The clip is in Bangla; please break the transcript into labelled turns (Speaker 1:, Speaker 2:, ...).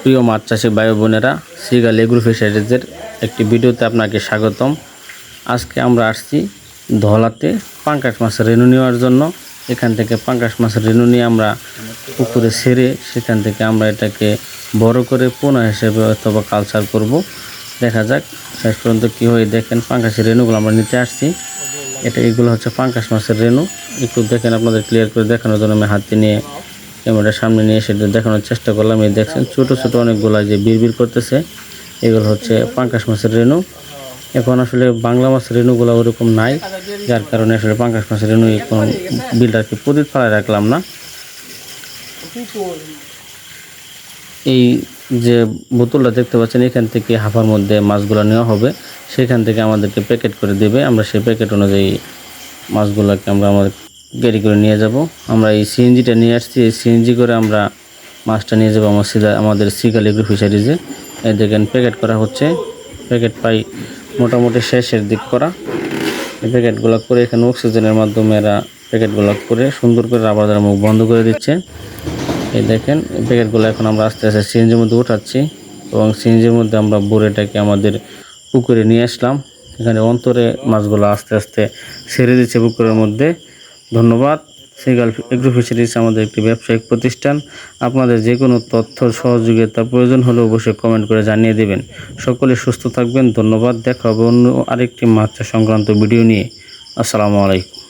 Speaker 1: প্রিয় মাছ চাষি ভাই বোনেরা, সিগাল এগ্রো ফিশারিজের একটি ভিডিওতে আপনাকে স্বাগতম। আজকে আমরা আসছি ধলাতে পাঙ্গাস মাছের রেণু নেওয়ার জন্য। এখান থেকে পাঙ্গাস মাছের রেণু নিয়ে আমরা পুকুরে ছেড়ে সেখান থেকে আমরা এটাকে বড় করে পোনা হিসেবে অথবা কালচার করব। দেখা যাক শেষ পর্যন্ত কী হয়। দেখেন পাঙ্গাসের রেণুগুলো আমরা নিতে আসছি। এগুলো হচ্ছে পাঙ্গাস মাছের রেণু। একটু দেখেন, আপনাদের ক্লিয়ার করে দেখানোর জন্য আমি হাতে নিয়ে ক্যামেরার সামনে নিয়ে সেটা দেখানোর চেষ্টা করলাম। এই দেখছেন ছোটো ছোটো অনেকগুলো যে বিড়বিড় করতেছে, এগুলো হচ্ছে পাঙ্গাস মাছের রেণু। এখন আসলে বাংলা মাছের রেণুগুলো ওরকম নাই, যার কারণে আসলে পাঙ্গাস মাছের রেণু এখন বিলটাকে প্রদীপ ফালায় রাখলাম না। এই যে বোতলটা দেখতে পাচ্ছেন, এখান থেকে হাফার মধ্যে মাছগুলো নেওয়া হবে, সেখান থেকে আমাদেরকে প্যাকেট করে দেবে। আমরা সেই প্যাকেট অনুযায়ী মাছগুলোকে আমরা আমাদের গাড়ি করে নিয়ে যাব। আমরা এই সিএনজিটা নিয়ে আসছি, এই সিএনজি করে আমরা মাছটা নিয়ে যাবো আমাদের সিগাল এগ্রো ফিশারিজে। এই দেখেন প্যাকেট করা হচ্ছে, প্যাকেট পাই মোটামুটি শেষের দিক করা। এই প্যাকেটগুলো করে এখানে অক্সিজেনের মাধ্যমে এরা প্যাকেটগুলো করে সুন্দর করে রাবার দ্বারা মুখ বন্ধ করে দিচ্ছে। এই দেখেন এই প্যাকেটগুলো এখন আমরা আস্তে আস্তে সিএনজির মধ্যে উঠাচ্ছি এবং সিএনজির মধ্যে আমরা বোরেটাকে আমাদের পুকুরে নিয়ে আসলাম। এখানে অন্তরে মাছগুলো আস্তে আস্তে ছেড়ে দিচ্ছে পুকুরের মধ্যে। ধন্যবাদ। সিগাল এগ্রো ফিশারিজ আমাদের একটি ব্যবসায়িক প্রতিষ্ঠান। আপনাদের যে কোনো তথ্য সহযোগিতা প্রয়োজন হলে অবশ্যই কমেন্ট করে জানিয়ে দেবেন। সকলে সুস্থ থাকবেন। ধন্যবাদ। দেখা হবে অন্য আরেকটি মাছ সংক্রান্ত ভিডিও নিয়ে। আসসালামু আলাইকুম।